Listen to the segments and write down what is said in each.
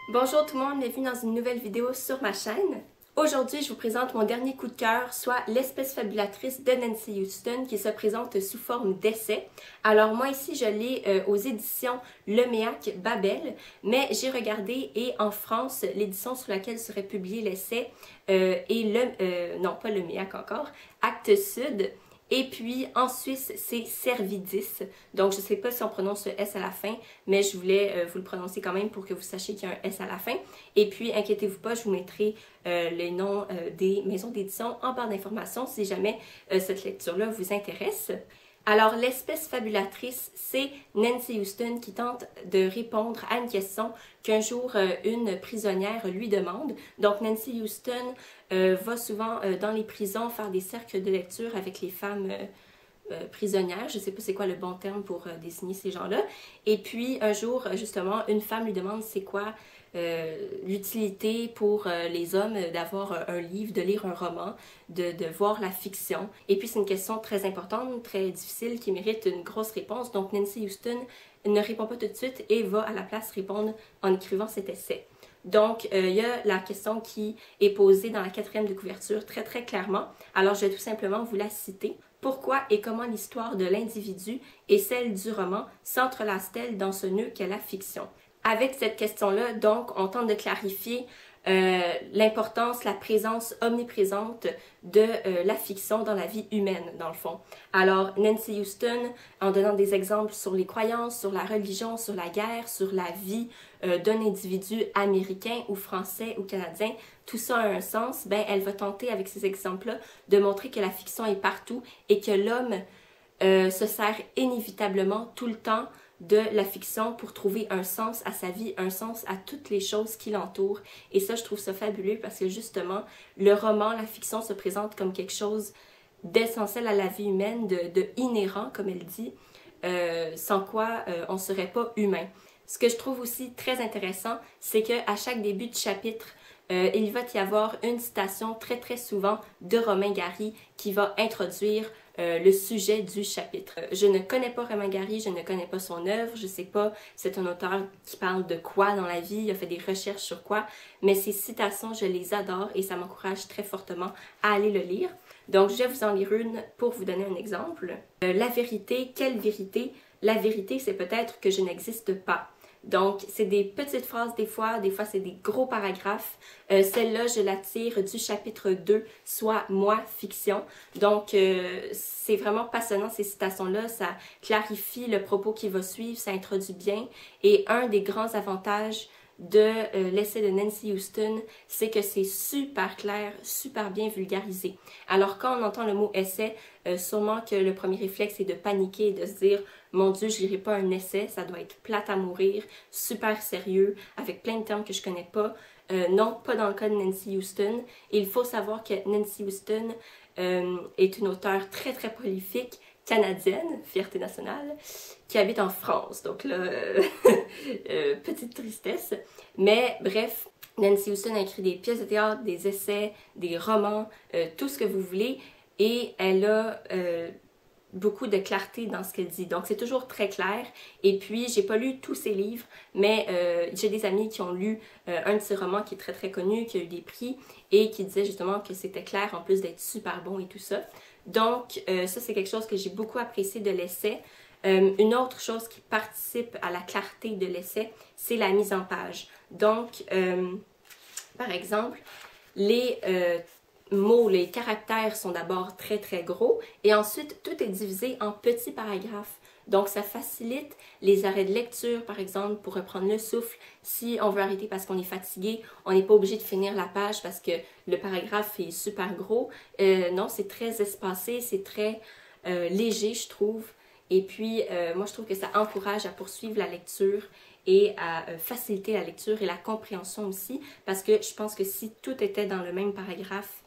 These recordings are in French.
Bonjour tout le monde, bienvenue dans une nouvelle vidéo sur ma chaîne. Aujourd'hui, je vous présente mon dernier coup de cœur, soit L'espèce fabulatrice de Nancy Houston, qui se présente sous forme d'essai. Alors moi ici, je l'ai aux éditions Leméac Babel, mais j'ai regardé et en France, l'édition sur laquelle serait publié l'essai est non pas Leméac encore, Actes Sud. Et puis en Suisse, c'est Servidis. Donc je ne sais pas si on prononce le S à la fin, mais je voulais vous le prononcer quand même pour que vous sachiez qu'il y a un S à la fin. Et puis inquiétez-vous pas, je vous mettrai les noms des maisons d'édition en barre d'informations si jamais cette lecture-là vous intéresse. Alors, l'espèce fabulatrice, c'est Nancy Houston qui tente de répondre à une question qu'un jour une prisonnière lui demande. Donc, Nancy Houston va souvent dans les prisons faire des cercles de lecture avec les femmes prisonnières. Je ne sais pas c'est quoi le bon terme pour désigner ces gens-là. Et puis, un jour, justement, une femme lui demande c'est quoi l'utilité pour les hommes d'avoir un livre, de lire un roman, de voir la fiction. Et puis c'est une question très importante, très difficile, qui mérite une grosse réponse. Donc Nancy Houston ne répond pas tout de suite et va à la place répondre en écrivant cet essai. Donc, il y a la question qui est posée dans la 4e de couverture très très clairement. Alors, je vais tout simplement vous la citer. Pourquoi et comment l'histoire de l'individu et celle du roman s'entrelacent-elles dans ce nœud qu'est la fiction? Avec cette question-là, donc, on tente de clarifier l'importance, la présence omniprésente de la fiction dans la vie humaine, dans le fond. Alors, Nancy Houston, en donnant des exemples sur les croyances, sur la religion, sur la guerre, sur la vie d'un individu américain ou français ou canadien, tout ça a un sens, ben, elle va tenter avec ces exemples-là de montrer que la fiction est partout et que l'homme se sert inévitablement tout le temps de la fiction pour trouver un sens à sa vie, un sens à toutes les choses qui l'entourent. Et ça, je trouve ça fabuleux parce que justement, le roman, la fiction se présente comme quelque chose d'essentiel à la vie humaine, de inhérent, comme elle dit, sans quoi on ne serait pas humain. Ce que je trouve aussi très intéressant, c'est qu'à chaque début de chapitre, il va y avoir une citation très très souvent de Romain Gary qui va introduire le sujet du chapitre. Je ne connais pas Romain Gary, je ne connais pas son œuvre, je sais pas c'est un auteur qui parle de quoi dans la vie, il a fait des recherches sur quoi, mais ces citations, je les adore et ça m'encourage très fortement à aller le lire. Donc je vais vous en lire une pour vous donner un exemple. La vérité, quelle vérité? La vérité, c'est peut-être que je n'existe pas. Donc, c'est des petites phrases des fois c'est des gros paragraphes. Celle-là, je la tire du chapitre 2, soit Moi, fiction. Donc, c'est vraiment passionnant ces citations-là, ça clarifie le propos qui va suivre, ça introduit bien. Et un des grands avantages de l'essai de Nancy Houston, c'est que c'est super clair, super bien vulgarisé. Alors quand on entend le mot essai, sûrement que le premier réflexe est de paniquer et de se dire « Mon Dieu, je lirai pas un essai, ça doit être plate à mourir, super sérieux, avec plein de termes que je connais pas. » Non, pas dans le cas de Nancy Houston. Il faut savoir que Nancy Houston est une auteure très très prolifique, canadienne, fierté nationale, qui habite en France. Donc là, petite tristesse. Mais bref, Nancy Houston a écrit des pièces de théâtre, des essais, des romans, tout ce que vous voulez. Et elle a beaucoup de clarté dans ce qu'elle dit. Donc c'est toujours très clair. Et puis, j'ai pas lu tous ses livres, mais j'ai des amis qui ont lu un de ses romans qui est très très connu, qui a eu des prix et qui disait justement que c'était clair en plus d'être super bon et tout ça. Donc, ça, c'est quelque chose que j'ai beaucoup apprécié de l'essai. Une autre chose qui participe à la clarté de l'essai, c'est la mise en page. Donc, par exemple, les mots, les caractères sont d'abord très très gros et ensuite, tout est divisé en petits paragraphes. Donc, ça facilite les arrêts de lecture, par exemple, pour reprendre le souffle. Si on veut arrêter parce qu'on est fatigué, on n'est pas obligé de finir la page parce que le paragraphe est super gros. Non, c'est très espacé, c'est très léger, je trouve. Et puis, moi, je trouve que ça encourage à poursuivre la lecture et à faciliter la lecture et la compréhension aussi, parce que je pense que si tout était dans le même paragraphe,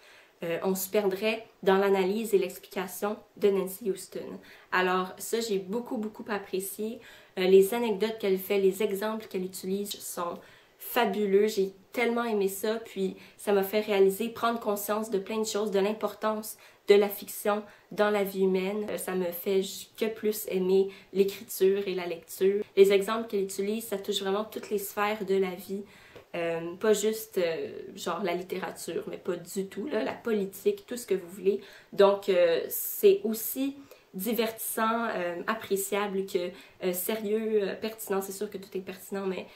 on se perdrait dans l'analyse et l'explication de Nancy Houston. Alors ça, j'ai beaucoup apprécié. Les anecdotes qu'elle fait, les exemples qu'elle utilise sont fabuleux. J'ai tellement aimé ça, puis ça m'a fait réaliser, prendre conscience de plein de choses, de l'importance de la fiction dans la vie humaine. Ça me fait que plus aimer l'écriture et la lecture. Les exemples qu'elle utilise, ça touche vraiment toutes les sphères de la vie. pas juste genre la littérature, mais pas du tout, là, la politique, tout ce que vous voulez. Donc c'est aussi divertissant, appréciable que sérieux, pertinent. C'est sûr que tout est pertinent, mais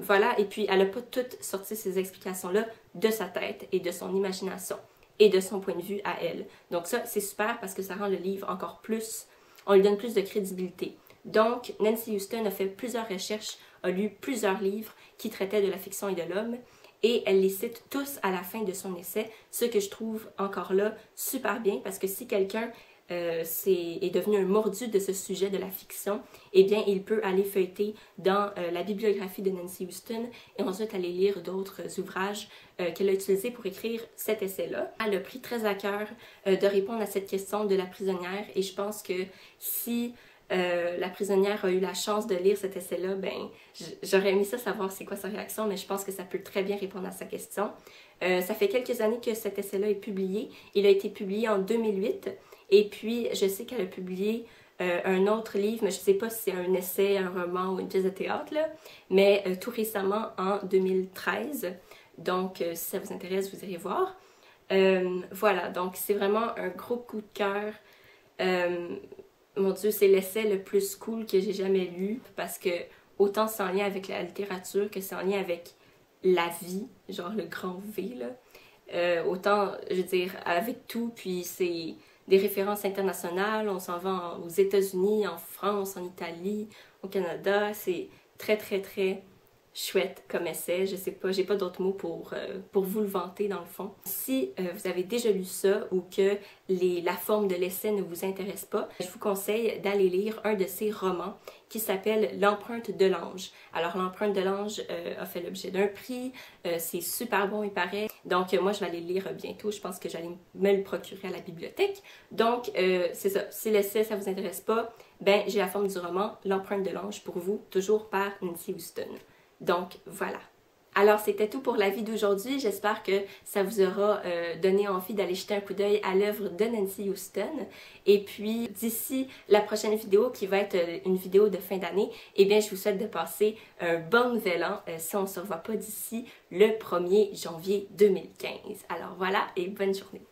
voilà. Et puis elle n'a pas toutes sorti ces explications-là de sa tête et de son imagination et de son point de vue à elle. Donc ça, c'est super parce que ça rend le livre encore plus, on lui donne plus de crédibilité. Donc, Nancy Houston a fait plusieurs recherches, a lu plusieurs livres qui traitaient de la fiction et de l'homme, et elle les cite tous à la fin de son essai, ce que je trouve encore là super bien, parce que si quelqu'un est devenu un mordu de ce sujet de la fiction, eh bien, il peut aller feuilleter dans la bibliographie de Nancy Houston et ensuite aller lire d'autres ouvrages qu'elle a utilisés pour écrire cet essai-là. Elle a pris très à cœur de répondre à cette question de la prisonnière, et je pense que si la prisonnière a eu la chance de lire cet essai-là, ben, j'aurais aimé ça savoir c'est quoi sa réaction, mais je pense que ça peut très bien répondre à sa question. Ça fait quelques années que cet essai-là est publié. Il a été publié en 2008, et puis je sais qu'elle a publié un autre livre, mais je ne sais pas si c'est un essai, un roman ou une pièce de théâtre, là, mais tout récemment en 2013. Donc, si ça vous intéresse, vous irez voir. Voilà, donc c'est vraiment un gros coup de cœur. Mon Dieu, c'est l'essai le plus cool que j'ai jamais lu, parce que autant c'est en lien avec la littérature que c'est en lien avec la vie, genre le grand V, là. Autant, je veux dire, avec tout, puis c'est des références internationales, on s'en va aux États-Unis, en France, en Italie, au Canada, c'est très très très chouette comme essai, je sais pas, j'ai pas d'autres mots pour vous le vanter dans le fond. Si vous avez déjà lu ça ou que la forme de l'essai ne vous intéresse pas, je vous conseille d'aller lire un de ses romans qui s'appelle L'empreinte de l'ange. Alors L'empreinte de l'ange a fait l'objet d'un prix, c'est super bon il paraît, donc moi je vais aller le lire bientôt, je pense que j'allais me le procurer à la bibliothèque. Donc c'est ça, si l'essai ça vous intéresse pas, ben j'ai la forme du roman L'empreinte de l'ange pour vous, toujours par Nancy Houston. Donc voilà. Alors c'était tout pour la vidéo d'aujourd'hui, j'espère que ça vous aura donné envie d'aller jeter un coup d'œil à l'œuvre de Nancy Houston. Et puis d'ici la prochaine vidéo qui va être une vidéo de fin d'année, eh bien je vous souhaite de passer un bon nouvel an si on ne se revoit pas d'ici le 1er janvier 2015. Alors voilà et bonne journée.